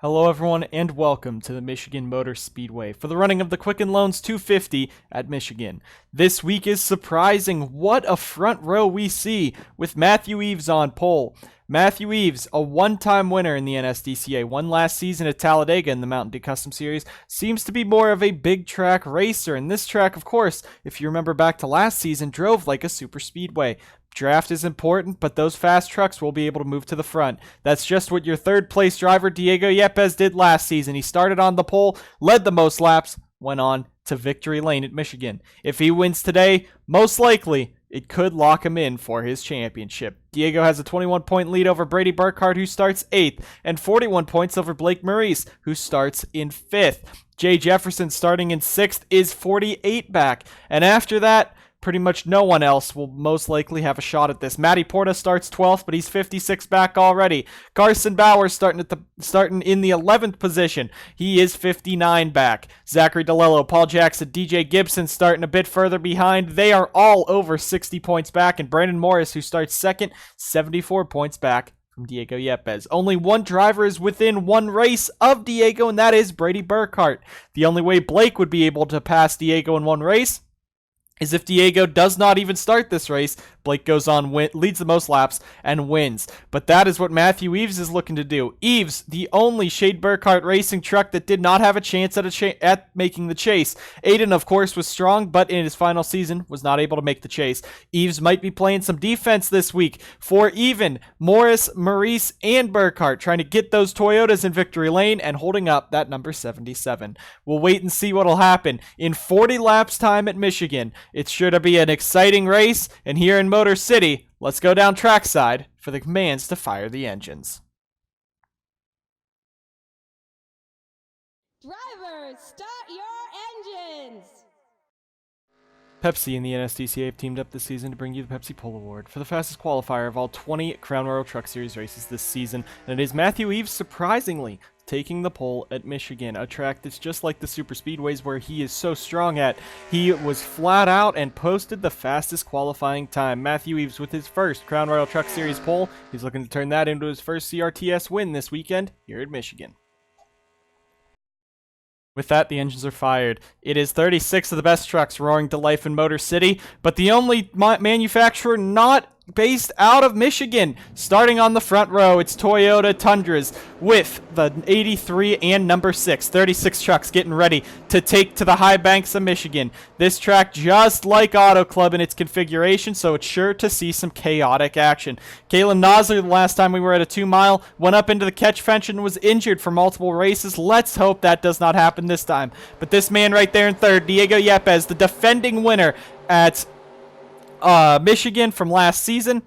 Hello everyone and welcome to the Michigan Motor Speedway for the running of the Quicken Loans 250 at Michigan. This week is surprising. What a front row we see with Matthew Eves on pole. Matthew Eves, a one-time winner in the NSDCA, won last season at Talladega in the Mountain Dew Custom Series, seems to be more of a big track racer. And this track, of course, if you remember back to last season, drove like a super speedway. Draft is important, but those fast trucks will be able to move to the front. That's just what your third place driver Diego Yepez did last season. He started on the pole, led the most laps, went on to victory lane at Michigan. If he wins today, most likely it could lock him in for his championship. Diego has a 21-point lead over Brady Burkhardt, who starts 8th, and 41 points over Blake Maurice, who starts in 5th. Jay Jefferson, starting in 6th, is 48 back, and after that, pretty much no one else will most likely have a shot at this. Matty Porta starts 12th, but he's 56 back already. Carson Bauer starting in the 11th position. He is 59 back. Zachary DeLello, Paul Jackson, DJ Gibson starting a bit further behind. They are all over 60 points back. And Brandon Morris, who starts 2nd, 74 points back from Diego Yepez. Only one driver is within one race of Diego, and that is Brady Burkhardt. The only way Blake would be able to pass Diego in one race is if Diego does not even start this race. Blake goes on, leads the most laps, and wins. But that is what Matthew Eves is looking to do. Eves, the only Shade Burkhardt racing truck that did not have a chance at making the chase. Aiden, of course, was strong, but in his final season was not able to make the chase. Eves might be playing some defense this week for even Morris, Maurice, and Burkhardt, trying to get those Toyotas in victory lane and holding up that number 77. We'll wait and see what will happen. In 40 laps time at Michigan, it's sure to be an exciting race, and here in Motor City, let's go down trackside for the commands to fire the engines. Drivers, start your engines! Pepsi and the NSDCA have teamed up this season to bring you the Pepsi Pole Award for the fastest qualifier of all 20 Crown Royal Truck Series races this season, and it is Matthew Eves, surprisingly, taking the pole at Michigan, a track that's just like the super speedways where he is so strong at. He was flat out and posted the fastest qualifying time. Matthew Eves with his first Crown Royal Truck Series pole. He's looking to turn that into his first CRTS win this weekend here at Michigan. With that, the engines are fired. It is 36 of the best trucks roaring to life in Motor City, but the only manufacturer not based out of Michigan. Starting on the front row, it's Toyota Tundras with the 83 and number 6. 36 trucks getting ready to take to the high banks of Michigan. This track, just like Auto Club in its configuration, so it's sure to see some chaotic action. Kalen Nosler, the last time we were at a 2-mile, went up into the catch fence and was injured for multiple races. Let's hope that does not happen this time. But this man right there in third, Diego Yepez, the defending winner at Michigan from last season,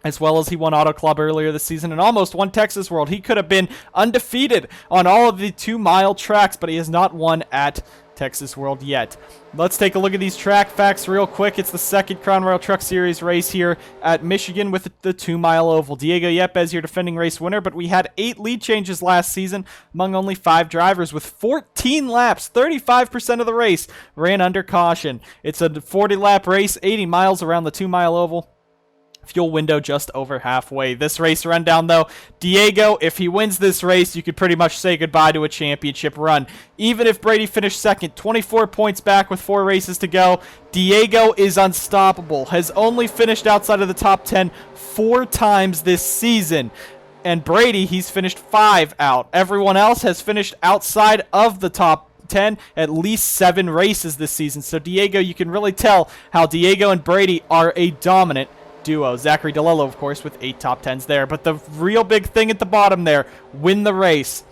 as well as he won Auto Club earlier this season and almost won Texas World. He could have been undefeated on all of the 2-mile tracks, but he has not won at Texas World yet. Let's take a look at these track facts real quick. It's the second Crown Royal Truck Series race here at Michigan with the 2-mile oval. Diego Yepez, your defending race winner, but we had 8 lead changes last season among only 5 drivers with 14 laps. 35% of the race ran under caution. It's a 40-lap race, 80 miles around the 2-mile oval. Fuel window just over halfway. This race rundown, though, Diego, if he wins this race, you could pretty much say goodbye to a championship run. Even if Brady finished second, 24 points back with 4 races to go, Diego is unstoppable. Has only finished outside of the top 10 4 times this season. And Brady, he's finished 5 out. Everyone else has finished outside of the top 10 at least 7 races this season. So Diego, you can really tell how Diego and Brady are a dominant duo. Zachary DeLello, of course, with 8 top 10s there. But the real big thing at the bottom there, win the race.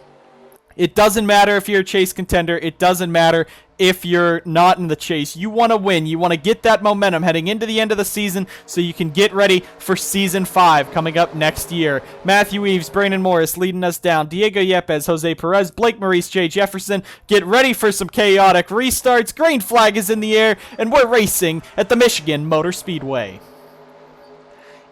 It doesn't matter if you're a chase contender. It doesn't matter if you're not in the chase. You want to win. You want to get that momentum heading into the end of the season so you can get ready for Season 5 coming up next year. Matthew Eves, Brandon Morris leading us down. Diego Yepez, Jose Perez, Blake Maurice, Jay Jefferson. Get ready for some chaotic restarts. Green flag is in the air, and we're racing at the Michigan Motor Speedway.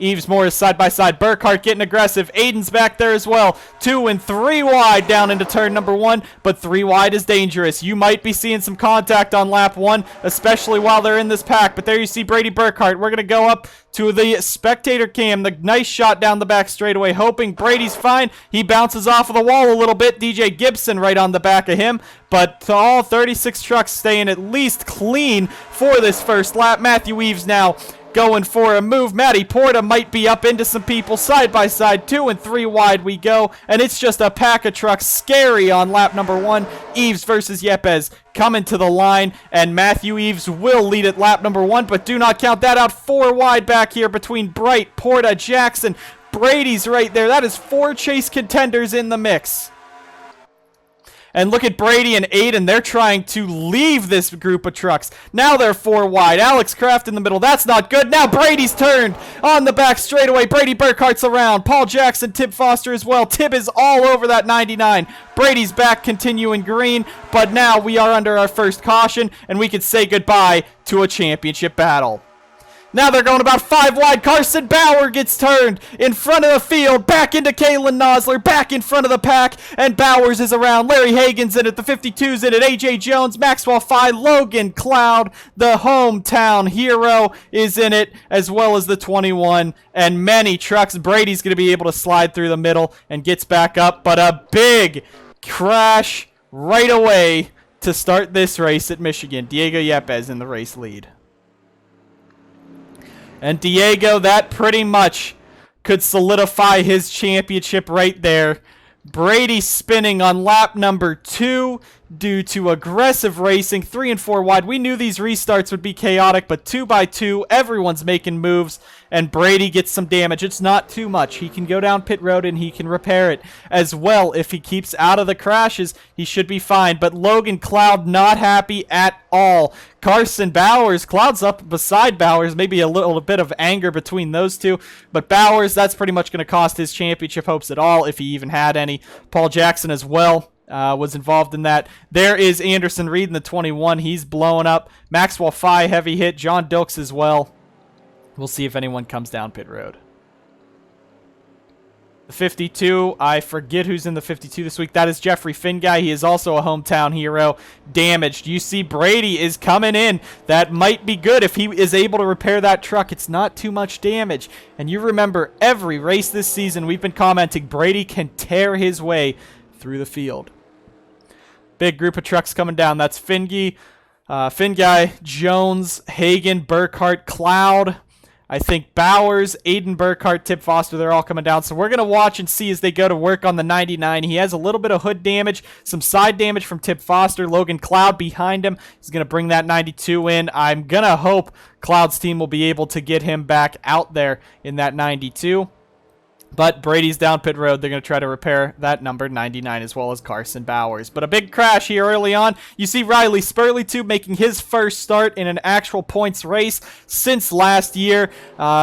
Eves Morris side by side. Burkhart getting aggressive. Aiden's back there as well. 2 and 3 wide down into turn number 1, but 3 wide is dangerous. You might be seeing some contact on lap 1, especially while they're in this pack, but there you see Brady Burkhart. We're going to go up to the spectator cam. The nice shot down the back straightaway, hoping Brady's fine. He bounces off of the wall a little bit. DJ Gibson right on the back of him, but all 36 trucks staying at least clean for this first lap. Matthew Eves now going for a move. Matty Porta might be up into some people side by side. 2 and 3 wide we go, and it's just a pack of trucks. Scary on lap number 1. Eves versus Yepez coming to the line, and Matthew Eves will lead at lap number 1, but do not count that out. 4 wide back here between Bright, Porta, Jackson. Brady's right there. That is 4 chase contenders in the mix. And look at Brady and Aiden. They're trying to leave this group of trucks. Now they're 4 wide. Alex Kraft in the middle. That's not good. Now Brady's turned on the back straightaway. Brady Burkhart's around. Paul Jackson, Tib Foster as well. Tib is all over that 99. Brady's back continuing green, but now we are under our first caution, and we can say goodbye to a championship battle. Now they're going about 5 wide. Carson Bauer gets turned in front of the field. Back into Kalen Nosler. Back in front of the pack. And Bowers is around. Larry Hagan's in it. The 52's in it. AJ Jones, Maxwell Fye, Logan Cloud, the hometown hero, is in it, as well as the 21. And many trucks. Brady's going to be able to slide through the middle and gets back up. But a big crash right away to start this race at Michigan. Diego Yepez in the race lead. And Diego, that pretty much could solidify his championship right there. Brady spinning on lap number 2 due to aggressive racing. 3 and 4 wide. We knew these restarts would be chaotic, but 2 by 2, everyone's making moves, and Brady gets some damage. It's not too much. He can go down pit road and he can repair it as well. If he keeps out of the crashes, he should be fine. But Logan Cloud not happy at all. Carson Bowers, Cloud's up beside Bowers, maybe a little bit of anger between those two, but Bowers, that's pretty much going to cost his championship hopes at all, if he even had any. Paul Jackson as well was involved in that. There is Anderson Reed in the 21. He's blowing up. Maxwell Fye, heavy hit. John Dilks as well. We'll see if anyone comes down pit road. The 52, I forget who's in the 52 this week. That is Jeffrey Finguy. He is also a hometown hero. Damaged. You see Brady is coming in. That might be good if he is able to repair that truck. It's not too much damage. And you remember, every race this season, we've been commenting, Brady can tear his way through the field. Big group of trucks coming down. That's Finguy, Jones, Hagan, Burkhart, Cloud. I think Bowers, Aiden Burkhart, Tib Foster, they're all coming down. So we're going to watch and see as they go to work on the 99. He has a little bit of hood damage, some side damage from Tib Foster. Logan Cloud behind him. He's going to bring that 92 in. I'm going to hope Cloud's team will be able to get him back out there in that 92. But Brady's down pit road. They're going to try to repair that number 99 as well as Carson Bowers. But a big crash here early on. You see Riley Spurley making his first start in an actual points race since last year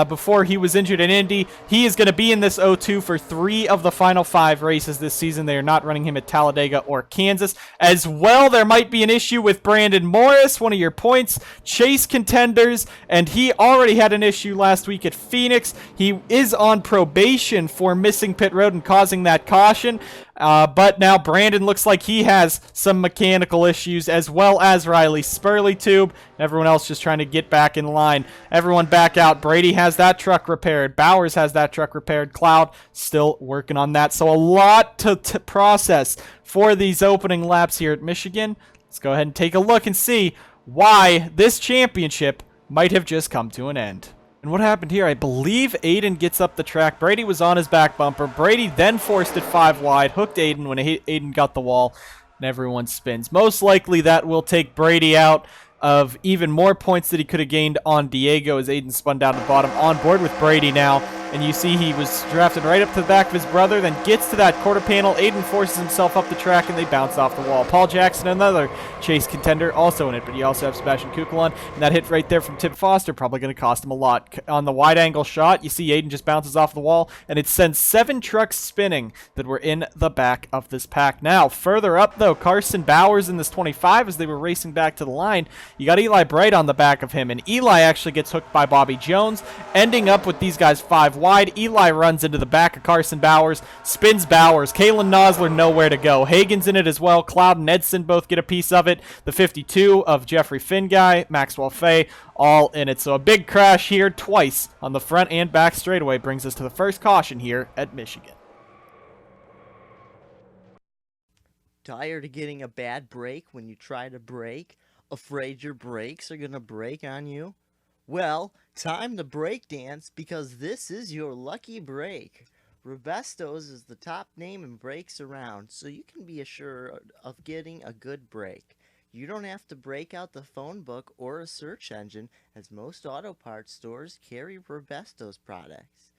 before he was injured in Indy. He is going to be in this 02 for 3 of the final 5 races this season. They are not running him at Talladega or Kansas. As well, there might be an issue with Brandon Morris, one of your points chase contenders, and he already had an issue last week at Phoenix. He is on probation for missing pit road and causing that caution. But now Brandon looks like he has some mechanical issues, as well as Riley Spurley. Everyone else just trying to get back in line. Everyone back out. Brady has that truck repaired. Bowers has that truck repaired. Cloud still working on that. So a lot to process for these opening laps here at Michigan. Let's go ahead and take a look and see why this championship might have just come to an end. And what happened here? I believe Aiden gets up the track. Brady was on his back bumper. Brady then forced it 5 wide, hooked Aiden when Aiden got the wall, and everyone spins. Most likely that will take Brady out of even more points that he could have gained on Diego as Aiden spun down to the bottom. On board with Brady now. and you see he was drafted right up to the back of his brother, then gets to that quarter panel. Aiden forces himself up the track, and they bounce off the wall. Paul Jackson, another chase contender, also in it, but you also have Sebastian Kukulon, and that hit right there from Tim Foster, probably going to cost him a lot. On the wide-angle shot, you see Aiden just bounces off the wall, and it sends 7 trucks spinning that were in the back of this pack. Now, further up, though, Carson Bowers in this 25 as they were racing back to the line. You got Eli Bright on the back of him, and Eli actually gets hooked by Bobby Jones, ending up with these guys 5 wide. Eli runs into the back of Carson Bowers, spins Bowers. Kalen Nosler nowhere to go. Hagen's in it as well. Cloud and Edson both get a piece of it. The 52 of Jeffrey Finguy, Maxwell Fay, all in it. So a big crash here twice on the front and back straightaway brings us to the first caution here at Michigan. Tired of getting a bad break when you try to brake? Afraid your brakes are gonna break on you? Well, time to break dance because this is your lucky break. Robesto's is the top name in brakes around, so you can be assured of getting a good break. You don't have to break out the phone book or a search engine, as most auto parts stores carry Robesto's products.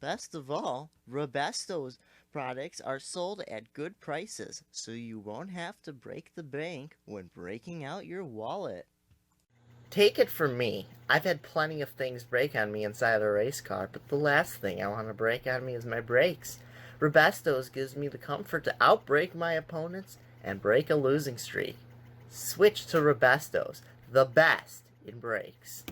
Best of all, Robesto's products are sold at good prices, so you won't have to break the bank when breaking out your wallet. Take it from me, I've had plenty of things break on me inside a race car, but the last thing I want to break on me is my brakes. Robesto's gives me the comfort to outbrake my opponents and break a losing streak. Switch to Robesto's, the best in brakes.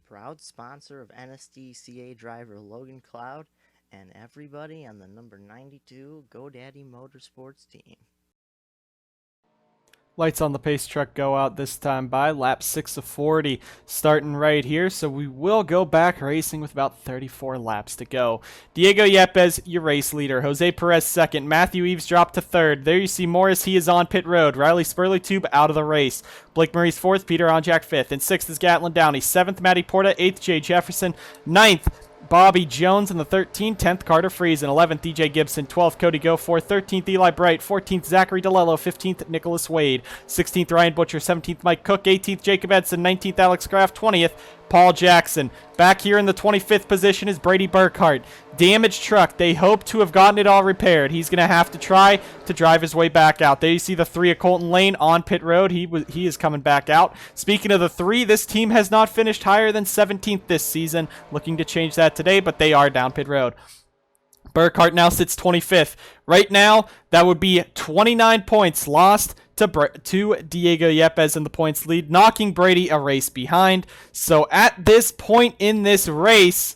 Proud sponsor of NSDCA driver Logan Cloud and everybody on the number 92 GoDaddy Motorsports team. Lights on the pace truck go out this time by lap 6 of 40, starting right here, so we will go back racing with about 34 laps to go. Diego Yepez, your race leader. Jose Perez second. Matthew Eves dropped to third. There you see Morris, he is on pit road. Riley Spurley-Tube out of the race. Blake Murray's fourth, Peter Onjak fifth. In sixth is Gatlin Downey. Seventh, Matty Porta. Eighth, Jay Jefferson. Ninth, Bobby Jones in the 13th, 10th Carter Freeze, and 11th DJ Gibson, 12th Cody Goforth, 13th Eli Bright, 14th Zachary DeLello, 15th Nicholas Wade, 16th Ryan Butcher, 17th Mike Cook, 18th Jacob Edson, 19th Alex Graff, 20th Paul Jackson. Back here in the 25th position is Brady Burkhart. Damaged truck. They hope to have gotten it all repaired. He's going to have to try to drive his way back out. There you see the 3 of Colton Lane on pit road. He is coming back out. Speaking of the 3, this team has not finished higher than 17th this season. Looking to change that today, but they are down pit road. Burkhart now sits 25th. Right now, that would be 29 points lost to Diego Yepez in the points lead, knocking Brady a race behind. So at this point in this race,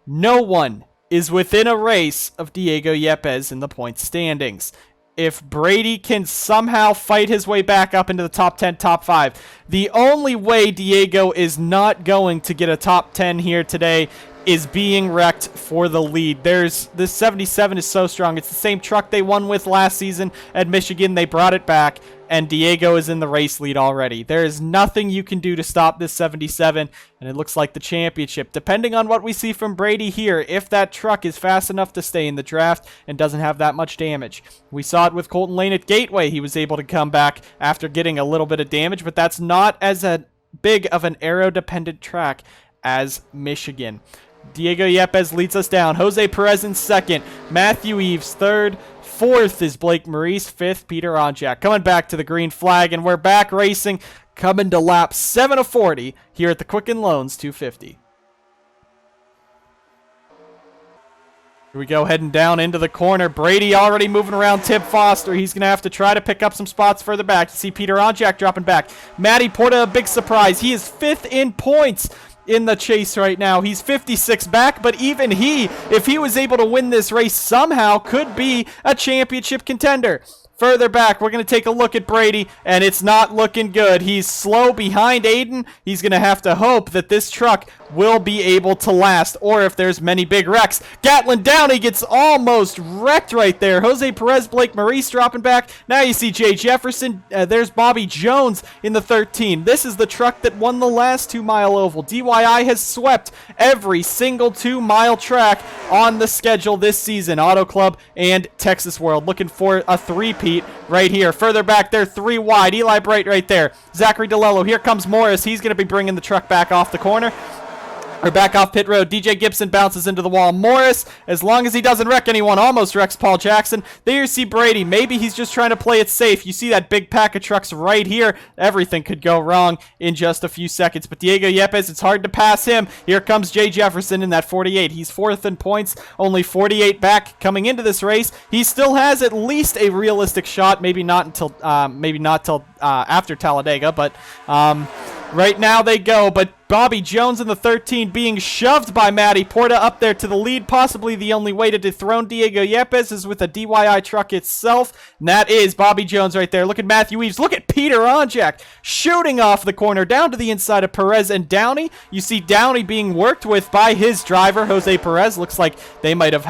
no one is within a race of Diego Yepez in the points standings. If Brady can somehow fight his way back up into the top 10, top 5, the only way Diego is not going to get a top 10 here today is being wrecked for the lead. This 77 is so strong. It's the same truck they won with last season at Michigan. They brought it back, and Diego is in the race lead already. There is nothing you can do to stop this 77, and it looks like the championship. Depending on what we see from Brady here, if that truck is fast enough to stay in the draft and doesn't have that much damage. We saw it with Colton Lane at Gateway. He was able to come back after getting a little bit of damage, but that's not as big of an aero-dependent track as Michigan. Diego Yepez leads us down. Jose Perez in second. Matthew Eves third. Fourth is Blake Maurice. Fifth, Peter Onjak. Coming back to the green flag, and we're back racing. Coming to lap 7 of 40 here at the Quicken Loans 250. Here we go, heading down into the corner. Brady already moving around Tim Foster. He's going to have to try to pick up some spots further back. You see Peter Onjak dropping back. Matty Porta, a big surprise. He is 5th in points in the chase right now. He's 56 back, but even he, if he was able to win this race somehow, could be a championship contender. Further back, we're going to take a look at Brady, and it's not looking good. He's slow behind Aiden. He's going to have to hope that this truck will be able to last, or if there's many big wrecks. Gatlin Downey gets almost wrecked right there. Jose Perez, Blake Maurice dropping back. Now you see Jay Jefferson. There's Bobby Jones in the 13. This is the truck that won the last 2-mile oval. DYI has swept every single 2-mile track on the schedule this season. Auto Club and Texas World looking for a three-peat right here. Further back, they're 3 wide. Eli Bright right there. Zachary DeLello. Here comes Morris. He's going to be bringing the truck back off the corner. Or back off pit road. DJ Gibson bounces into the wall. Morris, as long as he doesn't wreck anyone, almost wrecks Paul Jackson. There you see Brady. Maybe he's just trying to play it safe. You see that big pack of trucks right here. Everything could go wrong in just a few seconds. But Diego Yepez, it's hard to pass him. Here comes Jay Jefferson in that 48. He's fourth in points, only 48 back coming into this race. He still has at least a realistic shot. Maybe not until after Talladega, but right now they go. But Bobby Jones in the 13 being shoved by Matty Porta up there to the lead. Possibly the only way to dethrone Diego Yepez is with a DYI truck itself. And that is Bobby Jones right there. Look at Matthew Eves. Look at Peter Onjak shooting off the corner down to the inside of Perez and Downey. You see Downey being worked with by his driver, Jose Perez. Looks like they might have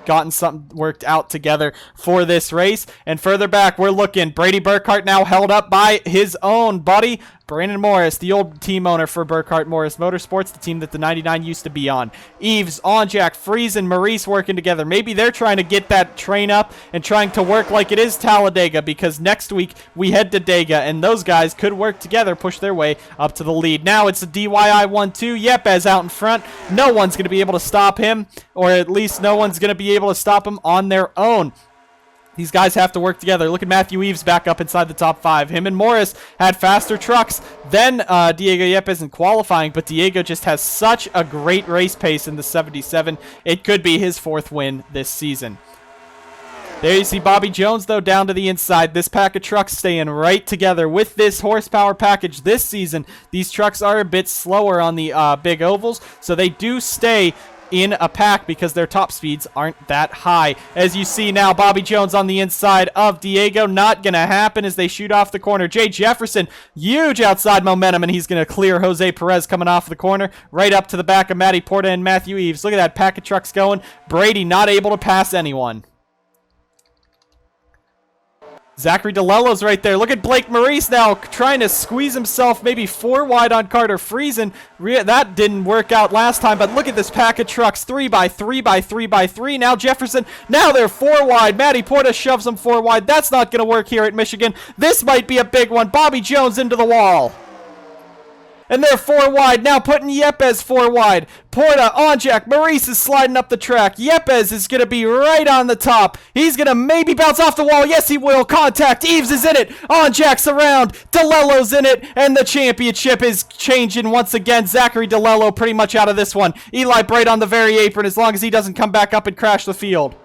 gotten something worked out together for this race. And further back, we're looking. Brady Burkhart now held up by his own buddy, Brandon Morris, the old team owner for Burkhart Morris Motorsports, the team that the 99 used to be on. Eves, Onjak, Freeze, and Maurice working together. Maybe they're trying to get that train up and trying to work like it is Talladega, because next week we head to Dega, and those guys could work together, push their way up to the lead. Now it's a DYI 1-2. Yepez out in front. No one's going to be able to stop him, or at least no one's going to be able to stop him on their own. These guys have to work together. Look at Matthew Eves back up inside the top 5. Him and Morris had faster trucks than Diego Yepez in qualifying, but Diego just has such a great race pace in the 77. It could be his 4th win this season. There you see Bobby Jones, though, down to the inside. This pack of trucks staying right together with this horsepower package this season. These trucks are a bit slower on the big ovals, so they do stay in a pack because their top speeds aren't that high. As you see now, Bobby Jones on the inside of Diego. Not going to happen as they shoot off the corner. Jay Jefferson, huge outside momentum, and he's going to clear Jose Perez coming off the corner right up to the back of Matty Porta and Matthew Eves. Look at that pack of trucks going. Brady not able to pass anyone. Zachary DeLello's right there. Look at Blake Maurice now trying to squeeze himself maybe 4 wide on Carter Friesen. That didn't work out last time, but look at this pack of trucks. 3 by 3 by 3 by 3. Now Jefferson. Now they're 4 wide. Matty Porta shoves them 4 wide. That's not going to work here at Michigan. This might be a big one. Bobby Jones into the wall. And they're 4 wide, now putting Yepez 4 wide. Porta, Onjak, Maurice is sliding up the track. Yepez is going to be right on the top. He's going to maybe bounce off the wall. Yes, he will. Contact. Eves is in it. Onjak's around. DeLello's in it. And the championship is changing once again. Zachary DeLello pretty much out of this one. Eli Bright on the very apron as long as he doesn't come back up and crash the field.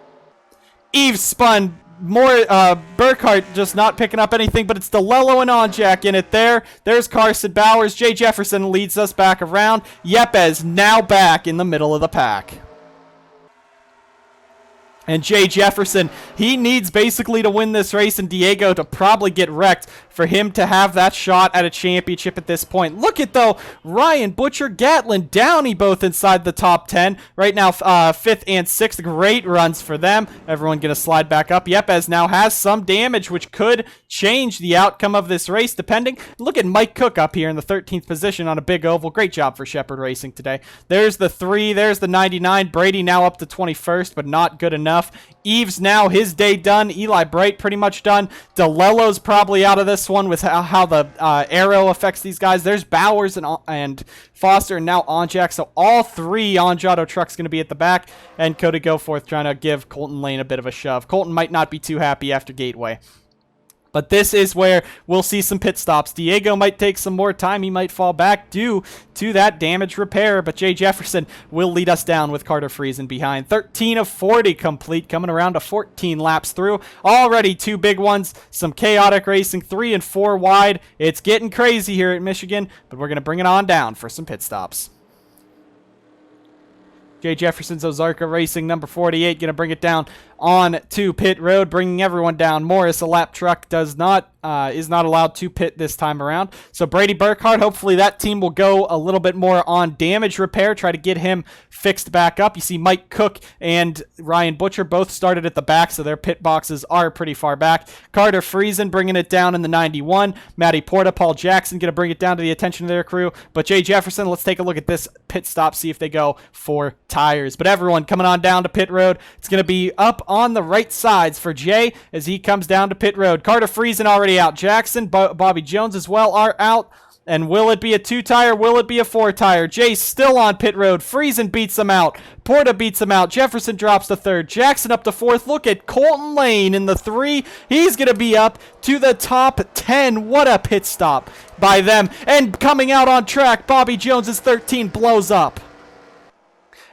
Eves spun. Burkhart just not picking up anything, but it's DeLello and Onjak in it there. There's Carson Bowers. Jay Jefferson leads us back around. Yepez now back in the middle of the pack. And Jay Jefferson, he needs basically to win this race and Diego to probably get wrecked for him to have that shot at a championship at this point. Look at, though, Ryan Butcher, Gatlin, Downey both inside the top 10. Right now, 5th and 6th. Great runs for them. Everyone going to slide back up. Yepez now has some damage, which could change the outcome of this race, depending. Look at Mike Cook up here in the 13th position on a big oval. Great job for Shepherd Racing today. There's the 3. There's the 99. Brady now up to 21st, but not good enough. Eves now his day done. Eli Bright pretty much done. DeLello's probably out of this one with how the arrow affects these guys. There's Bowers and Foster and now Onjak. So all 3 Onjato trucks going to be at the back. And Cody Goforth trying to give Colton Lane a bit of a shove. Colton might not be too happy after Gateway. But this is where we'll see some pit stops. Diego might take some more time. He might fall back due to that damage repair. But Jay Jefferson will lead us down with Carter Friesen behind. 13 of 40 complete, coming around to 14 laps through. Already 2 big ones. Some chaotic racing, 3 and 4 wide. It's getting crazy here at Michigan, but we're going to bring it on down for some pit stops. Jay Jefferson's Ozarka Racing, number 48, going to bring it down on to pit road, bringing everyone down. Morris, a lap truck, is not allowed to pit this time around. So Brady Burkhart, hopefully that team will go a little bit more on damage repair, try to get him fixed back up. You see Mike Cook and Ryan Butcher both started at the back, so their pit boxes are pretty far back. Carter Friesen bringing it down in the 91. Matty Porta, Paul Jackson going to bring it down to the attention of their crew. But Jay Jefferson, let's take a look at this pit stop, see if they go for tires. But everyone coming on down to pit road. It's going to be up on the right sides for Jay as he comes down to pit road. Carter Friesen already out. Jackson, Bobby Jones as well are out. And will it be a 2-tire? Will it be a 4-tire? Jace still on pit road. Friesen beats him out. Porta beats him out. Jefferson drops to 3rd. Jackson up to 4th. Look at Colton Lane in the 3. He's going to be up to the top 10. What a pit stop by them. And coming out on track, Bobby Jones's 13 blows up.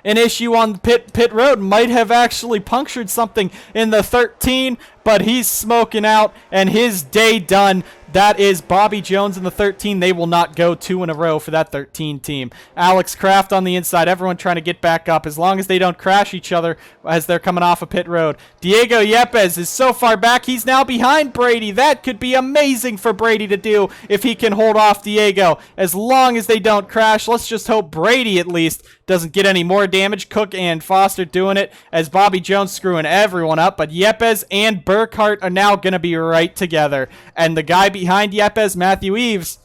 An issue on pit road might have actually punctured something in the 13, but he's smoking out and his day done. That is Bobby Jones in the 13. They will not go 2 in a row for that 13 team. Alex Kraft on the inside. Everyone trying to get back up as long as they don't crash each other as they're coming off of pit road. Diego Yepez is so far back. He's now behind Brady. That could be amazing for Brady to do if he can hold off Diego. As long as they don't crash, let's just hope Brady at least doesn't get any more damage. Cook and Foster doing it as Bobby Jones screwing everyone up. But Yepez and Burkhart are now going to be right together. And the guy behind Yepez, Matthew Eves,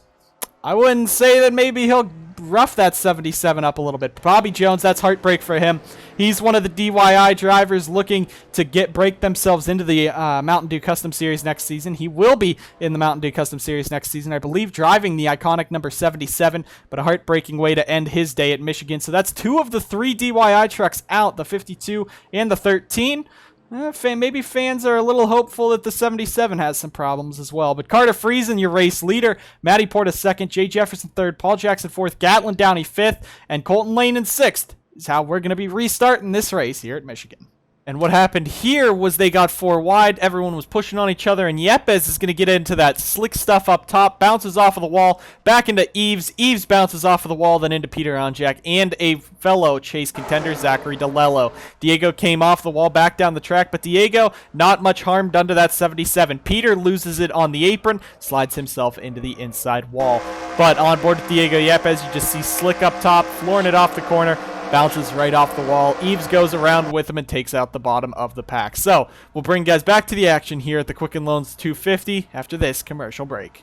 I wouldn't say that maybe he'll rough that 77 up a little bit. Bobby Jones, that's heartbreak for him. He's one of the DIY drivers looking to break themselves into the Mountain Dew Custom Series next season. He will be in the Mountain Dew Custom Series next season, I believe, driving the iconic number 77, but a heartbreaking way to end his day at Michigan. So that's 2 of the 3 DIY trucks out, the 52 and the 13. Maybe fans are a little hopeful that the 77 has some problems as well. But Carter Friesen, your race leader. Matty Porta 2nd. Jay Jefferson 3rd. Paul Jackson 4th. Gatlin Downey 5th. And Colton Lane in 6th is how we're going to be restarting this race here at Michigan. And what happened here was they got 4 wide. Everyone was pushing on each other, and Yepez is going to get into that slick stuff up top, bounces off of the wall, back into Eves. Eves bounces off of the wall, then into Peter Onjak and a fellow chase contender, Zachary DeLello. Diego came off the wall, back down the track, but Diego, not much harm done to that 77. Peter loses it on the apron, slides himself into the inside wall. But on board with Diego Yepez, you just see slick up top, flooring it off the corner, bounces right off the wall. Eves goes around with him and takes out the bottom of the pack. So we'll bring you guys back to the action here at the Quicken Loans 250 after this commercial break.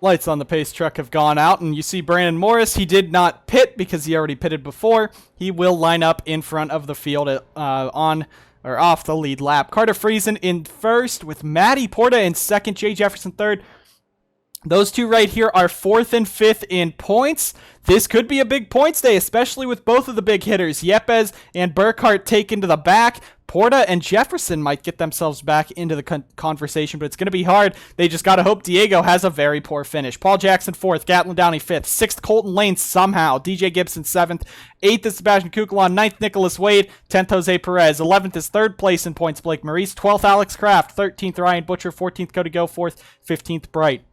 Lights on the pace truck have gone out, and you see Brandon Morris. He did not pit because he already pitted before. He will line up in front of the field on or off the lead lap. Carter Friesen in 1st with Matty Porta in 2nd. Jay Jefferson 3rd. Those 2 right here are 4th and 5th in points. This could be a big points day, especially with both of the big hitters. Yepez and Burkhart taken to the back. Porta and Jefferson might get themselves back into the conversation, but it's going to be hard. They just got to hope Diego has a very poor finish. Paul Jackson 4th, Gatlin Downey 5th, 6th Colton Lane somehow, DJ Gibson 7th, 8th is Sebastian Kukulon, 9th Nicholas Wade, 10th Jose Perez, 11th is 3rd place in points Blake Maurice, 12th Alex Kraft, 13th Ryan Butcher, 14th Cody Go, 4th, 15th Bright.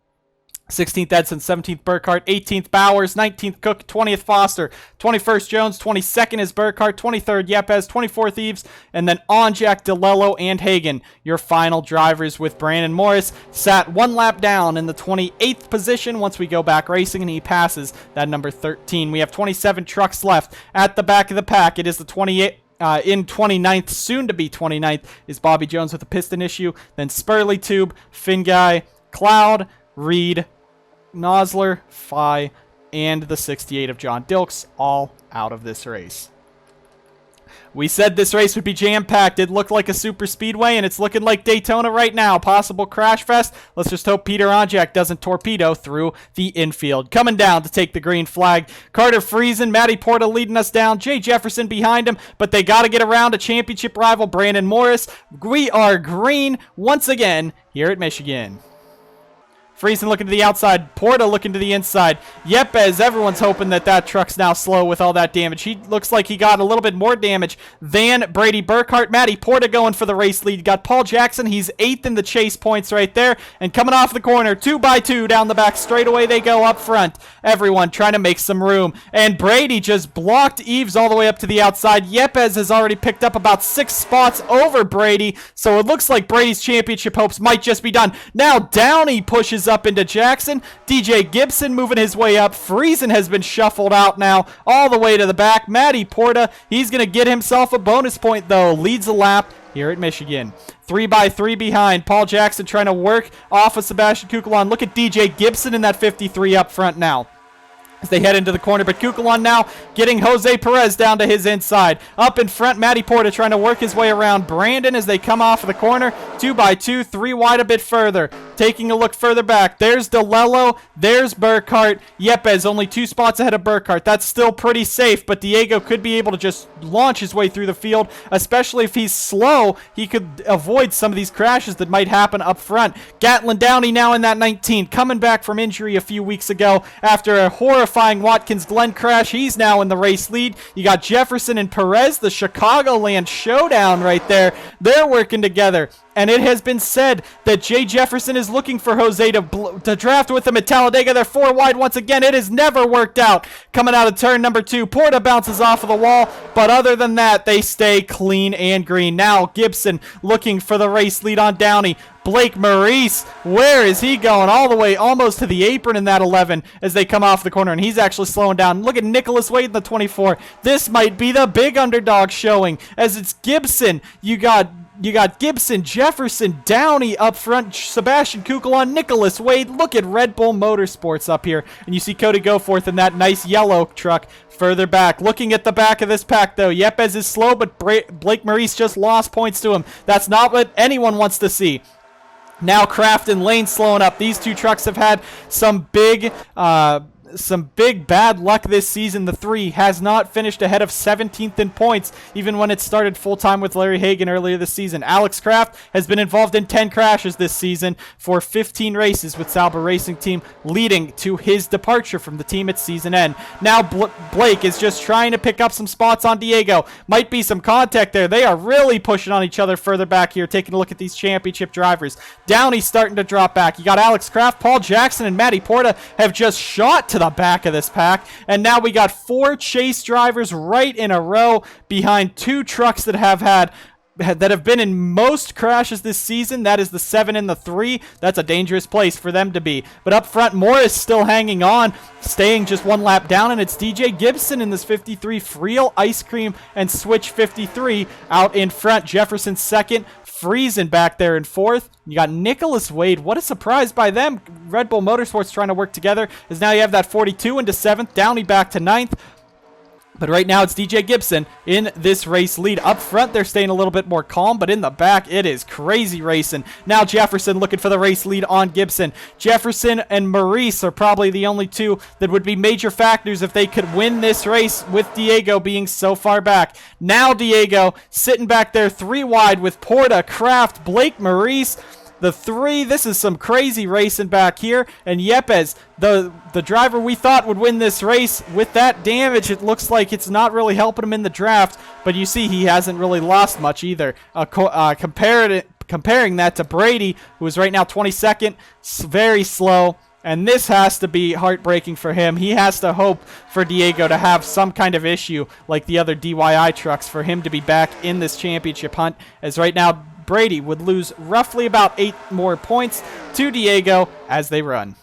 16th Edson, 17th Burkhart, 18th Bowers, 19th Cook, 20th Foster, 21st Jones, 22nd is Burkhart, 23rd Yepez, 24th Eves, and then Onjak, DeLello, and Hagen, your final drivers, with Brandon Morris sat 1 lap down in the 28th position once we go back racing, and he passes that number 13. We have 27 trucks left at the back of the pack. It is the 28th. In 29th, soon to be 29th, is Bobby Jones with a piston issue, then Spurley Tube, Finguy, Cloud, Reed, Nosler, Phi, and the 68 of John Dilks, all out of this race. We said this race would be jam-packed. It looked like a super speedway, and it's looking like Daytona right now. Possible crash fest. Let's just hope Peter Onjak doesn't torpedo through the infield. Coming down to take the green flag, Carter Friesen, Matty Porta leading us down, Jay Jefferson behind him, but they got to get around a championship rival, Brandon Morris. We are green once again here at Michigan. Friesen looking to the outside. Porta looking to the inside. Yepez, everyone's hoping that truck's now slow with all that damage. He looks like he got a little bit more damage than Brady Burkhart. Matty Porta going for the race lead. Got Paul Jackson. He's 8th in the chase points right there. And coming off the corner, 2x2 down the back. Straight away they go up front. Everyone trying to make some room. And Brady just blocked Eves all the way up to the outside. Yepez has already picked up about 6 spots over Brady. So it looks like Brady's championship hopes might just be done. Now Downey pushes up into Jackson. DJ Gibson moving his way up. Friesen has been shuffled out now all the way to the back. Matty Porta, he's going to get himself a bonus point though. Leads the lap here at Michigan. 3x3 behind. Paul Jackson trying to work off of Sebastian Kukulon. Look at DJ Gibson in that 53 up front now as they head into the corner, but Kukulon now getting Jose Perez down to his inside. Up in front, Matty Porta trying to work his way around Brandon as they come off of the corner. 2x2, 3 wide a bit further. Taking a look further back, there's DeLello, there's Burkhart, Yepez only 2 spots ahead of Burkhart. That's still pretty safe, but Diego could be able to just launch his way through the field, especially if he's slow. He could avoid some of these crashes that might happen up front. Gatlin Downey now in that 19, coming back from injury a few weeks ago after a horrifying Watkins-Glen crash. He's now in the race lead. You got Jefferson and Perez, the Chicagoland showdown right there. They're working together. And it has been said that Jay Jefferson is looking for Jose to draft with him at Talladega. They're 4 wide once again. It has never worked out. Coming out of turn number 2, Porta bounces off of the wall. But other than that, they stay clean and green. Now Gibson looking for the race lead on Downey. Blake Maurice, where is he going? All the way almost to the apron in that 11 as they come off the corner. And he's actually slowing down. Look at Nicholas Wade in the 24. This might be the big underdog showing as it's Gibson. You got Gibson, Jefferson, Downey up front, Sebastian Kukulon, Nicholas Wade. Look at Red Bull Motorsports up here. And you see Cody Goforth in that nice yellow truck further back. Looking at the back of this pack, though, Yepez is slow, but Blake Maurice just lost points to him. That's not what anyone wants to see. Now Kraft and Lane slowing up. These 2 trucks have had some big bad luck this season. The 3 has not finished ahead of 17th in points, even when it started full-time with Larry Hagan earlier this season. Alex Kraft has been involved in 10 crashes this season for 15 races with Sauber Racing Team, leading to his departure from the team at season end. Now Blake is just trying to pick up some spots on Diego. Might be some contact there. They are really pushing on each other further back here, taking a look at these championship drivers. Downey's starting to drop back. You got Alex Kraft, Paul Jackson, and Matty Porta have just shot to the back of this pack, and now we got 4 chase drivers right in a row behind 2 trucks that have been in most crashes this season. That is the 7 and the 3. That's a dangerous place for them to be. But up front, Morris still hanging on, staying just 1 lap down, and it's DJ Gibson in this 53 Friel Ice Cream and Switch 53 out in front. Jefferson second, Friesen back there in 4th. You got Nicholas Wade. What a surprise by them. Red Bull Motorsports trying to work together, as now you have that 42 into 7th. Downey back to 9th. But right now it's DJ Gibson in this race lead. Up front, they're staying a little bit more calm, but in the back, it is crazy racing. Now Jefferson looking for the race lead on Gibson. Jefferson and Maurice are probably the only 2 that would be major factors if they could win this race, with Diego being so far back. Now Diego sitting back there 3 wide with Porta, Kraft, Blake Maurice. The 3, this is some crazy racing back here. And Yepez, the driver we thought would win this race, with that damage, it looks like it's not really helping him in the draft. But you see, he hasn't really lost much either. Comparing that to Brady, who is right now 22nd, very slow. And this has to be heartbreaking for him. He has to hope for Diego to have some kind of issue like the other DYI trucks for him to be back in this championship hunt, as right now Brady would lose roughly about 8 more points to Diego as they run.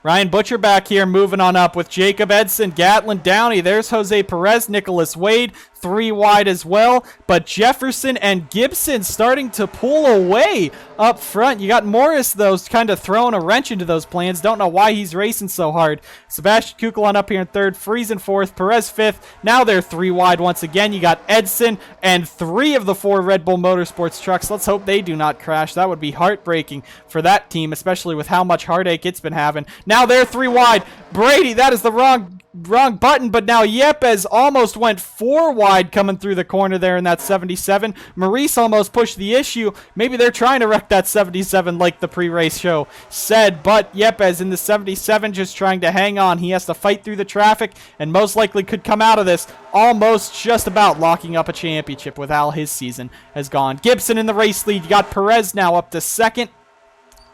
Ryan Butcher back here moving on up with Jacob Edson, Gatlin Downey. There's Jose Perez, Nicholas Wade, 3 wide as well. But Jefferson and Gibson starting to pull away up front. You got Morris, though, kind of throwing a wrench into those plans. Don't know why he's racing so hard. Sebastian Kukulon up here in 3rd, Friesen 4th, Perez 5th. Now they're 3 wide once again. You got Edson and 3 of the 4 Red Bull Motorsports trucks. Let's hope they do not crash. That would be heartbreaking for that team, especially with how much heartache it's been having. Now they're 3 wide. Brady, that is the wrong button, but now Yepez almost went 4 wide coming through the corner there in that 77. Maurice almost pushed the issue. Maybe they're trying to wreck that 77 like the pre-race show said, but Yepez in the 77 just trying to hang on. He has to fight through the traffic and most likely could come out of this almost just about locking up a championship with how his season has gone. Gibson in the race lead. You got Perez now up to 2nd.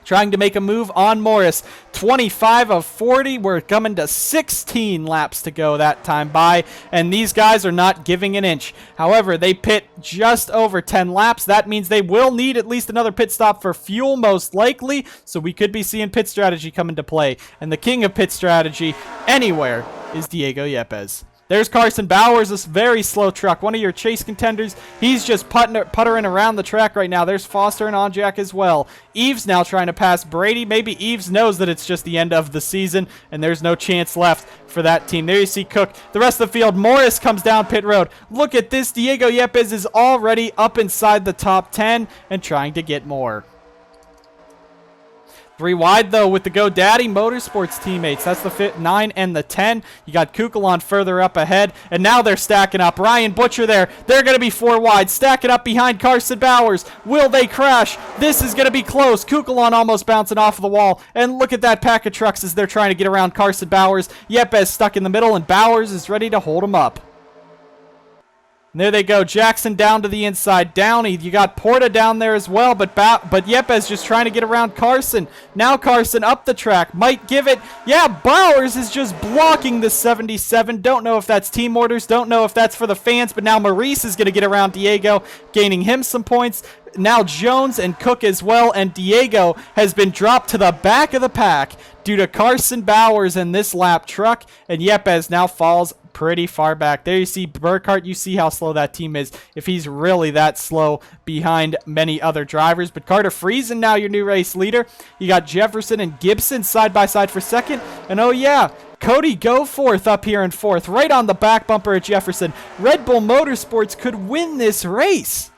Trying to make a move on Morris. 25 of 40. We're coming to 16 laps to go that time by, and these guys are not giving an inch. However, they pit just over 10 laps. That means they will need at least another pit stop for fuel, most likely, so we could be seeing pit strategy come into play. And the king of pit strategy anywhere is Diego Yepez. There's Carson Bowers, this very slow truck, one of your chase contenders. He's just puttering around the track right now. There's Foster and Onjack as well. Eves now trying to pass Brady. Maybe Eves knows that it's just the end of the season and there's no chance left for that team. There you see Cook. The rest of the field, Morris comes down pit road. Look at this. Diego Yepez is already up inside the top 10 and trying to get more. 3 wide, though, with the GoDaddy Motorsports teammates. That's the 9 and the 10. You got Kukulon further up ahead, and now they're stacking up. Ryan Butcher there. They're going to be 4 wide, stacking up behind Carson Bowers. Will they crash? This is going to be close. Kukulon almost bouncing off of the wall, and look at that pack of trucks as they're trying to get around Carson Bowers. Yepez stuck in the middle, and Bowers is ready to hold him up. And there they go. Jackson down to the inside. Downey, you got Porta down there as well, but Yepez just trying to get around Carson. Now Carson up the track. Might give it. Yeah, Bowers is just blocking the 77. Don't know if that's team orders. Don't know if that's for the fans, but now Maurice is going to get around Diego, gaining him some points. Now Jones and Cook as well, and Diego has been dropped to the back of the pack due to Carson Bowers and this lap truck, and Yepez now falls pretty far back. There you see Burkhart. You see how slow that team is, if he's really that slow behind many other drivers. But Carter Friesen now your new race leader. You got Jefferson and Gibson side by side for second, and oh yeah, Cody Goforth up here in fourth, right on the back bumper at Jefferson. Red Bull Motorsports could win this race.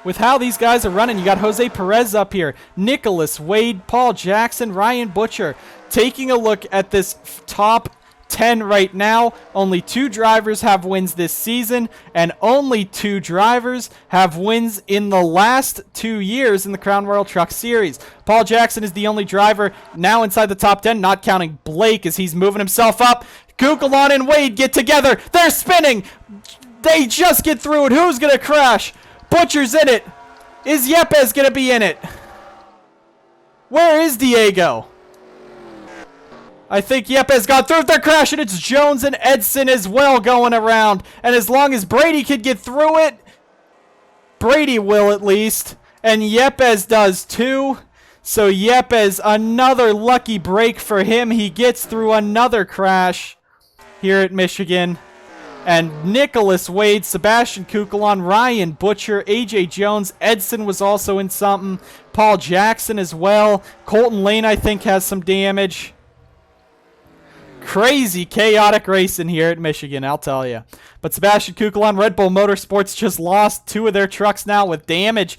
With how these guys are running, you got Jose Perez up here, Nicholas, Wade, Paul Jackson, Ryan Butcher. Taking a look at this top 10 right now, only 2 drivers have wins this season, and only 2 drivers have wins in the last 2 years in the Crown Royal Truck Series. Paul Jackson is the only driver now inside the top 10, not counting Blake as he's moving himself up. Kukulon and Wade get together. They're spinning. They just get through it. Who's going to crash? Butcher's in it. Is Yepez going to be in it? Where is Diego? I think Yepez got through. If they're crashing, it's Jones and Edson as well going around. And as long as Brady could get through it, Brady will at least. And Yepez does too. So Yepez, another lucky break for him. He gets through another crash here at Michigan. And Nicholas Wade, Sebastian Kukulon, Ryan Butcher, AJ Jones, Edson was also in something. Paul Jackson as well. Colton Lane, I think, has some damage. Crazy, chaotic racing here at Michigan, I'll tell you. But Sebastian Kukulon, Red Bull Motorsports just lost 2 of their trucks now with damage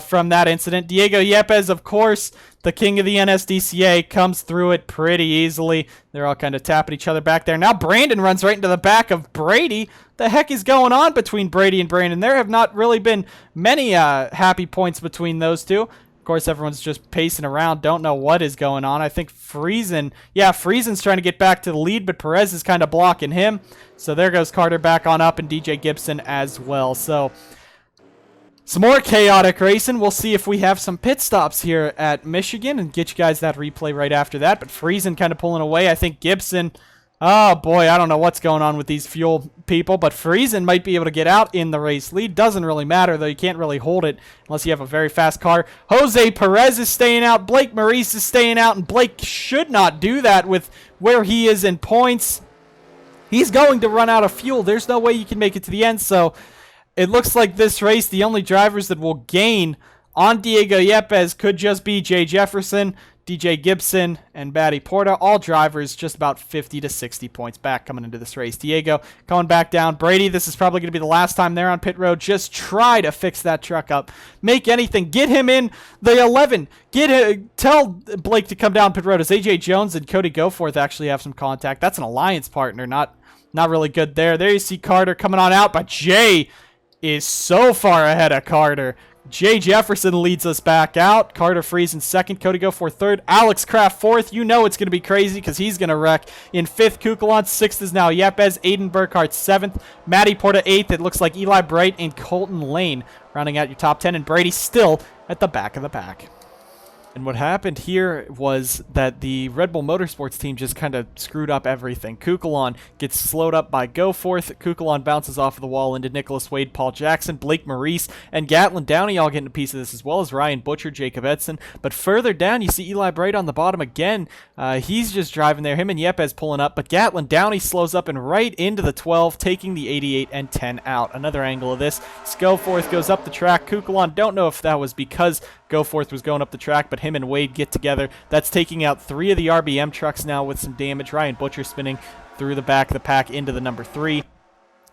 from that incident. Diego Yepez, of course, the king of the NSDCA, comes through it pretty easily. They're all kind of tapping each other back there. Now Brandon runs right into the back of Brady. The heck is going on between Brady and Brandon? There have not really been many happy points between those two. Of course, everyone's just pacing around. Don't know what is going on. I think Friesen's trying to get back to the lead, but Perez is kind of blocking him. So there goes Carter back on up, and DJ Gibson as well. So some more chaotic racing. We'll see if we have some pit stops here at Michigan and get you guys that replay right after that. But Friesen kind of pulling away. I think Gibson, oh boy, I don't know what's going on with these fuel people, but Friesen might be able to get out in the race lead. Doesn't really matter, though. You can't really hold it unless you have a very fast car. Jose Perez is staying out. Blake Maurice is staying out, and Blake should not do that with where he is in points. He's going to run out of fuel. There's no way you can make it to the end, so it looks like this race, the only drivers that will gain on Diego Yepez could just be Jay Jefferson, DJ Gibson, and Batty Porta. All drivers just about 50 to 60 points back coming into this race. Diego going back down. Brady, this is probably going to be the last time they're on pit road. Just try to fix that truck up. Make anything. Get him in the 11. Tell Blake to come down pit road as AJ Jones and Cody Goforth actually have some contact. That's an alliance partner. Not really good there. There you see Carter coming on out, but Jay is so far ahead of Carter. Jay Jefferson leads us back out. Carter Friesen second. Cody Goforth third. Alex Kraft fourth. You know it's going to be crazy because he's going to wreck. In fifth, Kukulon. Sixth is now Yepez. Aiden Burkhart seventh. Matty Porta eighth. It looks like Eli Bright and Colton Lane rounding out your top 10. And Brady still at the back of the pack. And what happened here was that the Red Bull Motorsports team just kind of screwed up everything. Kukulon gets slowed up by Goforth. Kukulon bounces off of the wall into Nicholas Wade, Paul Jackson, Blake Maurice, and Gatlin Downey all getting a piece of this, as well as Ryan Butcher, Jacob Edson. But further down, you see Eli Bright on the bottom again. He's just driving there. Him and Yepez pulling up, but Gatlin Downey slows up and right into the 12, taking the 88 and 10 out. Another angle of this. Goforth goes up the track. Kukulon, don't know if that was because Goforth was going up the track, but him and Wade get together. That's taking out 3 of the RBM trucks now with some damage. Ryan Butcher spinning through the back of the pack into the number 3.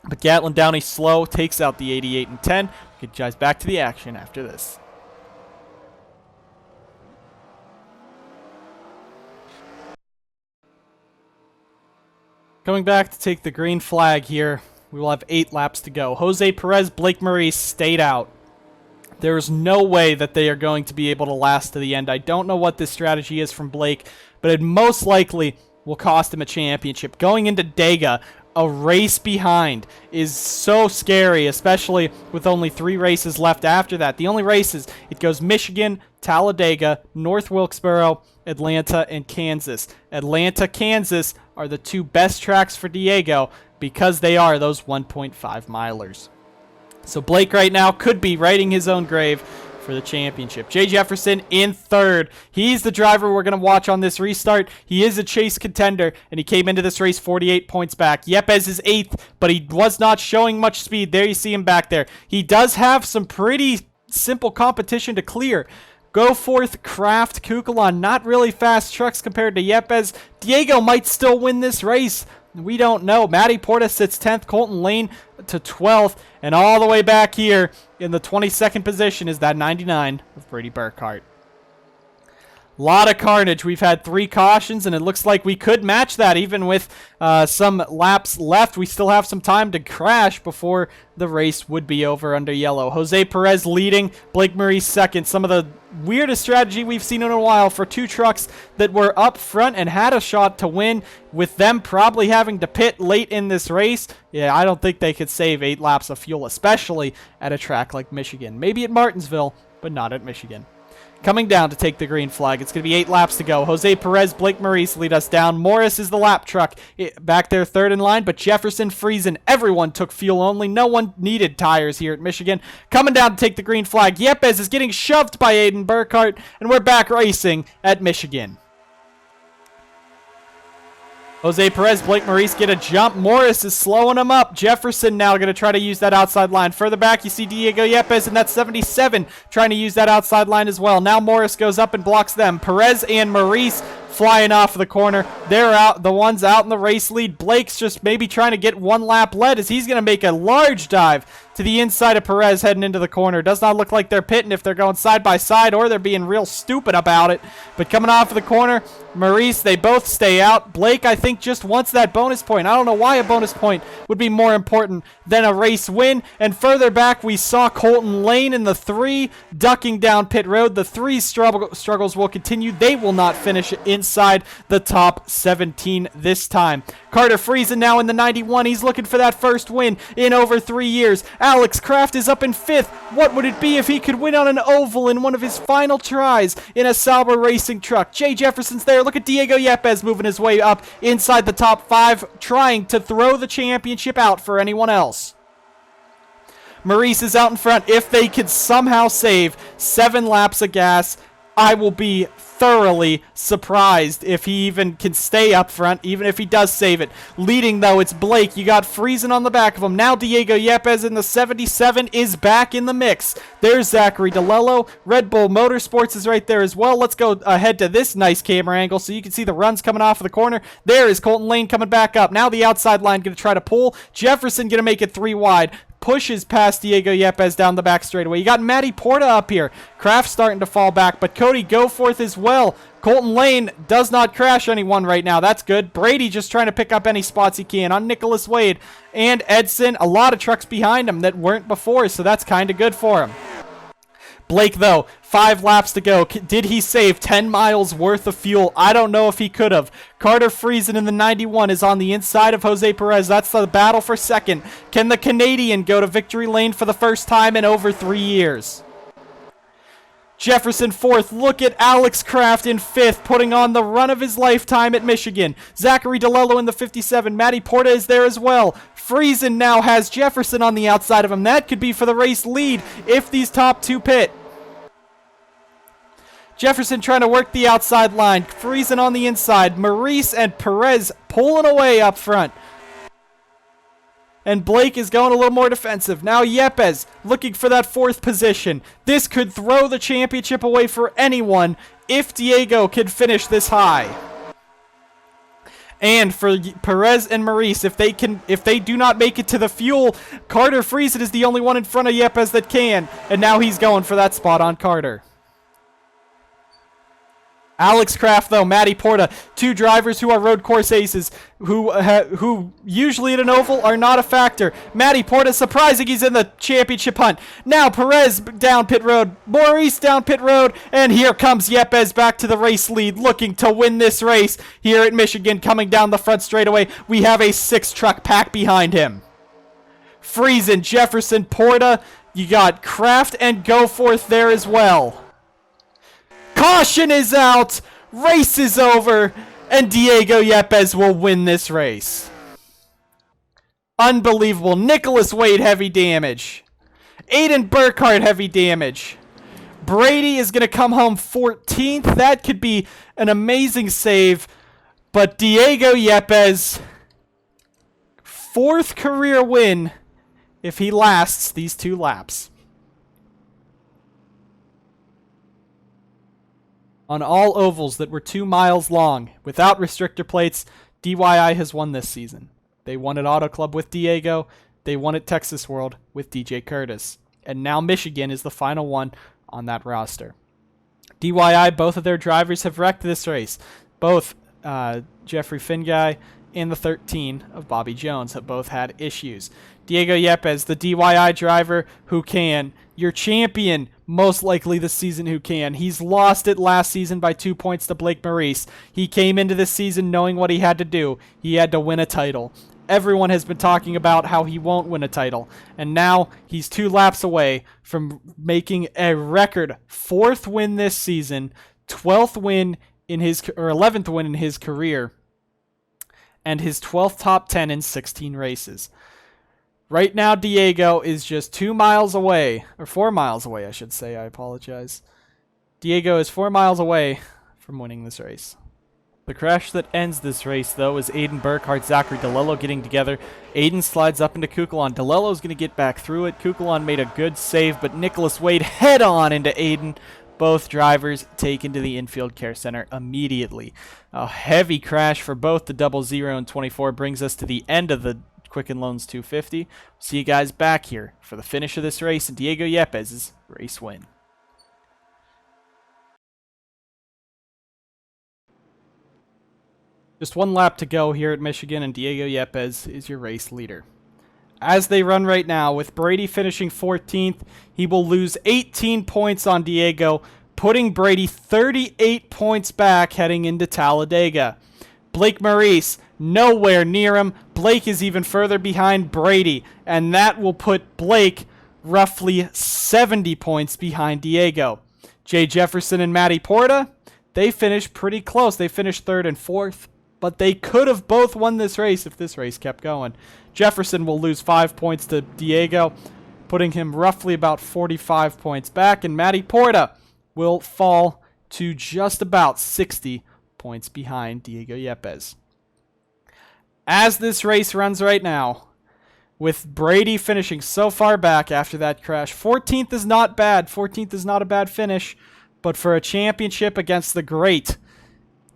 But Gatlin Downey slow, takes out the 88 and 10. Get you guys back to the action after this. Coming back to take the green flag here. We will have 8 laps to go. Jose Perez, Blake Maurice stayed out. There is no way that they are going to be able to last to the end. I don't know what this strategy is from Blake, but it most likely will cost him a championship. Going into Dega, a race behind, is so scary, especially with only 3 races left after that. The only races, it goes Michigan, Talladega, North Wilkesboro, Atlanta, and Kansas. Atlanta, Kansas are the 2 best tracks for Diego because they are those 1.5 milers. So Blake right now could be writing his own grave for the championship. Jay Jefferson in 3rd. He's the driver we're going to watch on this restart. He is a chase contender, and he came into this race 48 points back. Yepez is 8th, but he was not showing much speed. There you see him back there. He does have some pretty simple competition to clear. Goforth, Kraft, Kukulon, not really fast trucks compared to Yepez. Diego might still win this race. We don't know. Matty Porta sits 10th, Colton Lane to 12th, and all the way back here in the 22nd position is that 99 of Brady Burkhart. Lot of carnage. We've had 3 cautions, and it looks like we could match that even with some laps left. We still have some time to crash before the race would be over under yellow. Jose Perez leading, Blake Maurice 2nd. Some of the weirdest strategy we've seen in a while for 2 trucks that were up front and had a shot to win, with them probably having to pit late in this race. Yeah, I don't think they could save 8 laps of fuel, especially at a track like Michigan. Maybe at Martinsville, but not at Michigan. Coming down to take the green flag. It's going to be 8 laps to go. Jose Perez, Blake Maurice lead us down. Morris is the lap truck back there 3rd in line, but Jefferson, Friesen, everyone took fuel only. No one needed tires here at Michigan. Coming down to take the green flag. Yepez is getting shoved by Aiden Burkhart, and we're back racing at Michigan. Jose Perez, Blake Maurice get a jump. Morris is slowing him up. Jefferson now going to try to use that outside line. Further back, you see Diego Yepez, and that's 77 trying to use that outside line as well. Now Morris goes up and blocks them. Perez and Maurice flying off the corner. They're out, the ones out in the race lead. Blake's just maybe trying to get 1 lap led as he's going to make a large dive to the inside of Perez heading into the corner. Does not look like they're pitting if they're going side by side, or they're being real stupid about it. But coming off of the corner, Maurice, they both stay out. Blake, I think, just wants that bonus point. I don't know why a bonus point would be more important than a race win. And further back, we saw Colton Lane in the 3 ducking down pit road. The 3 struggles will continue. They will not finish inside the top 17 this time. Carter Friesen now in the 91. He's looking for that first win in over 3 years. Alex Kraft is up in 5th. What would it be if he could win on an oval in one of his final tries in a Sauber racing truck? Jay Jefferson's there. Look at Diego Yepez moving his way up inside the top 5, trying to throw the championship out for anyone else. Maurice is out in front. If they could somehow save 7 laps of gas, I will be thoroughly surprised if he even can stay up front, even if he does save it. Leading, though, it's Blake. You got Friesen on the back of him. Now Diego Yepez in the 77 is back in the mix. There's Zachary DeLello. Red Bull Motorsports is right there as well. Let's go ahead to this nice camera angle so you can see the runs coming off of the corner. There is Colton Lane coming back up. Now the outside line going to try to pull. Jefferson going to make it 3 wide. Pushes past Diego Yepez down the back straightaway. You got Matty Porta up here. Kraft starting to fall back, but Cody Goforth as well. Colton Lane does not crash anyone right now. That's good. Brady just trying to pick up any spots he can on Nicholas Wade and Edson. A lot of trucks behind him that weren't before, so that's kind of good for him. Blake, though, 5 laps to go. Did he save 10 miles worth of fuel? I don't know if he could have. Carter Friesen in the 91 is on the inside of Jose Perez. That's the battle for 2nd. Can the Canadian go to victory lane for the first time in over 3 years? Jefferson 4th. Look at Alex Kraft in 5th, putting on the run of his lifetime at Michigan. Zachary DeLello in the 57. Matty Porta is there as well. Friesen now has Jefferson on the outside of him. That could be for the race lead if these top 2 pit. Jefferson trying to work the outside line. Friesen on the inside. Maurice and Perez pulling away up front. And Blake is going a little more defensive. Now Yepez looking for that 4th position. This could throw the championship away for anyone if Diego could finish this high. And for Perez and Maurice, if they do not make it to the fuel, Carter Friesen is the only one in front of Yepez that can. And now he's going for that spot on Carter. Alex Kraft, though, Matty Porta, two drivers who are road course aces, who usually at an oval are not a factor. Matty Porta, surprising he's in the championship hunt. Now Perez down pit road, Maurice down pit road, and here comes Yepez back to the race lead, looking to win this race here at Michigan. Coming down the front straightaway, we have a 6-truck pack behind him. Friesen, Jefferson, Porta, you got Kraft and Goforth there as well. Caution is out, race is over, and Diego Yepez will win this race. Unbelievable. Nicholas Wade, heavy damage. Aiden Burkhardt, heavy damage. Brady is going to come home 14th. That could be an amazing save, but Diego Yepez, 4th career win if he lasts these 2 laps. On all ovals that were 2 miles long, without restrictor plates, DYI has won this season. They won at Auto Club with Diego. They won at Texas World with DJ Curtis. And now Michigan is the final one on that roster. DYI, both of their drivers have wrecked this race. Both Jeffrey Finguy and the 13 of Bobby Jones have both had issues. Diego Yepez, the DYI driver who can, your champion most likely this season who can. He's lost it last season by 2 points to Blake Maurice. He came into this season knowing what he had to do. He had to win a title. Everyone has been talking about how he won't win a title. And now he's 2 laps away from making a record 4th win this season, 12th win in his, or 11th win in his career, and his 12th top 10 in 16 races. Right now, Diego is just 2 miles away, or 4 miles away, I should say. I apologize. Diego is 4 miles away from winning this race. The crash that ends this race, though, is Aiden Burkhardt, Zachary DeLello getting together. Aiden slides up into Kukulon. DeLello's going to get back through it. Kukulon made a good save, but Nicholas Wade head on into Aiden. Both drivers taken to the infield care center immediately. A heavy crash for both the 00 and 24 brings us to the end of the Quicken Loans 250. See you guys back here for the finish of this race and Diego Yepez's race win. Just 1 lap to go here at Michigan, and Diego Yepez is your race leader. As they run right now, with Brady finishing 14th, he will lose 18 points on Diego, putting Brady 38 points back heading into Talladega. Blake Maurice, nowhere near him. Blake is even further behind Brady, and that will put Blake roughly 70 points behind Diego. Jay Jefferson and Matty Porta, they finished pretty close. They finished 3rd and 4th, but they could have both won this race if this race kept going. Jefferson will lose 5 points to Diego, putting him roughly about 45 points back, and Matty Porta will fall to just about 60 points behind Diego Yepez. As this race runs right now, with Brady finishing so far back after that crash, 14th is not bad. 14th is not a bad finish, but for a championship against the great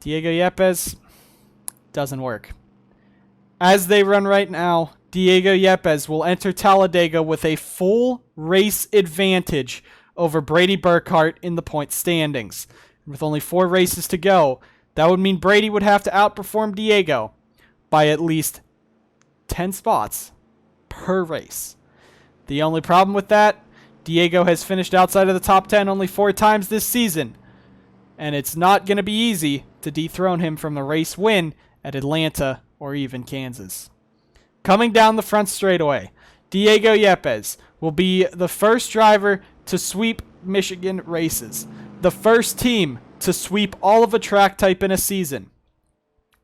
Diego Yepez, doesn't work. As they run right now, Diego Yepez will enter Talladega with a full race advantage over Brady Burkhardt in the point standings. With only 4 races to go, that would mean Brady would have to outperform Diego by at least 10 spots per race. The only problem with that, Diego has finished outside of the top 10 only 4 times this season, and it's not going to be easy to dethrone him from the race win at Atlanta or even Kansas. Coming down the front straightaway, Diego Yepez will be the first driver to sweep Michigan races, the first team to sweep all of a track type in a season,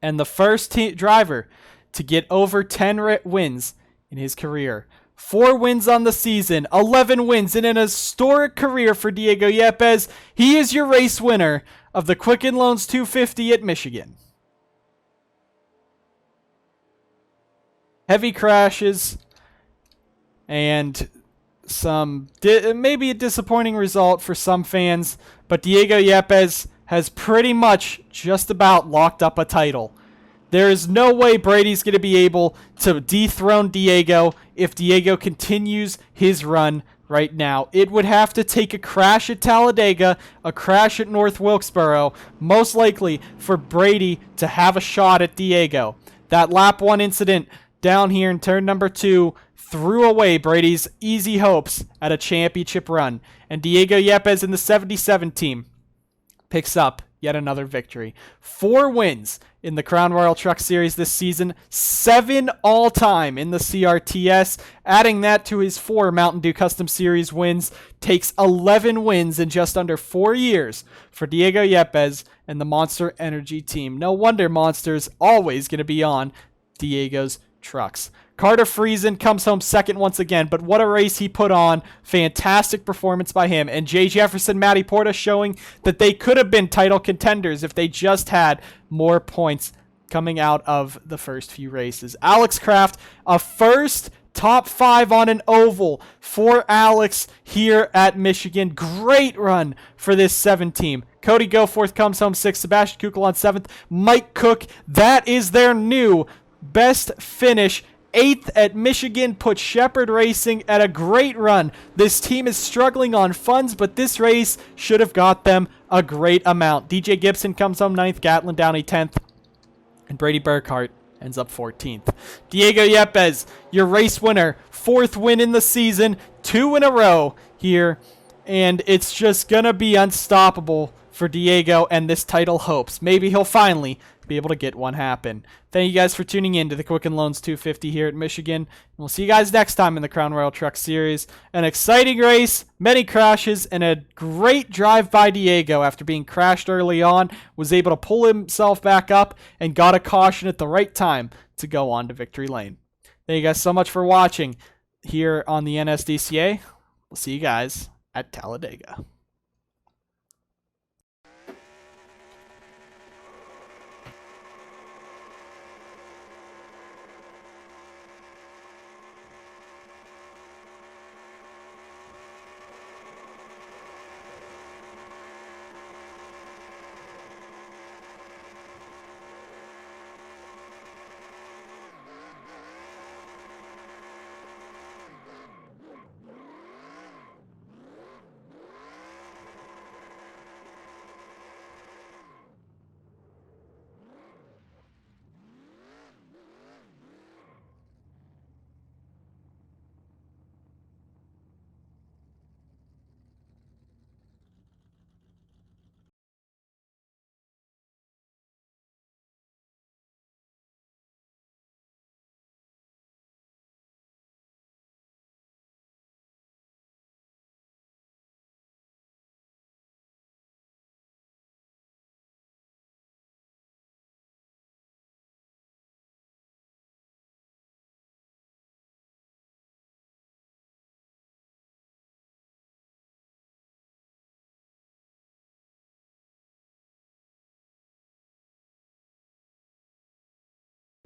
and the first driver to get over 10 wins in his career. 4 wins on the season, 11 wins in an historic career for Diego Yepez. He is your race winner of the Quicken Loans 250 at Michigan. Heavy crashes and some maybe a disappointing result for some fans, but Diego Yepez has pretty much just about locked up a title. There is no way Brady's going to be able to dethrone Diego if Diego continues his run right now. It would have to take a crash at Talladega, a crash at North Wilkesboro, most likely for Brady to have a shot at Diego. That lap 1 incident down here in turn number 2 threw away Brady's easy hopes at a championship run. And Diego Yepez in the 77 team picks up yet another victory. 4 wins in the Crown Royal Truck Series this season, 7 all-time in the CRTS. Adding that to his 4 Mountain Dew Custom Series wins takes 11 wins in just under 4 years for Diego Yepez and the Monster Energy team. No wonder Monster's always going to be on Diego's trucks. Carter Friesen comes home second once again, but what a race he put on. Fantastic performance by him. And Jay Jefferson, Matty Porta showing that they could have been title contenders if they just had more points coming out of the first few races. Alex Kraft, a first top 5 on an oval for Alex here at Michigan. Great run for this 7 team. Cody Goforth comes home 6th. Sebastian Kukel on 7th. Mike Cook, that is their new best finish. 8th at Michigan, put Shepherd Racing at a great run. This team is struggling on funds, but this race should have got them a great amount. DJ Gibson comes home 9th, Gatlin Downey 10th, and Brady Burkhart ends up 14th. Diego Yepez, your race winner, 4th win in the season, 2 in a row here, and it's just going to be unstoppable for Diego and this title hopes. Maybe he'll finally be able to get one happen. Thank you guys for tuning in to the Quicken Loans 250 here at Michigan. And we'll see you guys next time in the Crown Royal Truck Series. An exciting race, many crashes, and a great drive by Diego after being crashed early on. Was able to pull himself back up and got a caution at the right time to go on to victory lane. Thank you guys so much for watching here on the NSDCA. We'll see you guys at Talladega.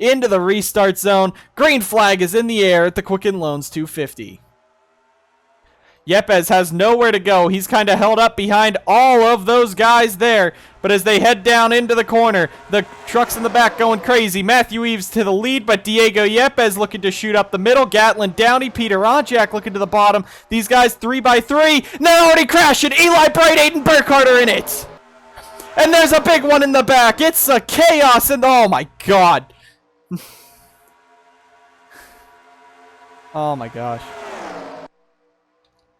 Into the restart zone. Green flag is in the air at the Quicken Loans 250. Yepez has nowhere to go. He's kind of held up behind all of those guys there. But as they head down into the corner, the trucks in the back going crazy. Matthew Eves to the lead, but Diego Yepez looking to shoot up the middle. Gatlin Downey, Peter Onjak looking to the bottom. These guys 3x3. Now already crashing. Eli Bright, Aiden Burkhardt are in it. And there's a big one in the back. It's a chaos. And oh my god. Oh my gosh.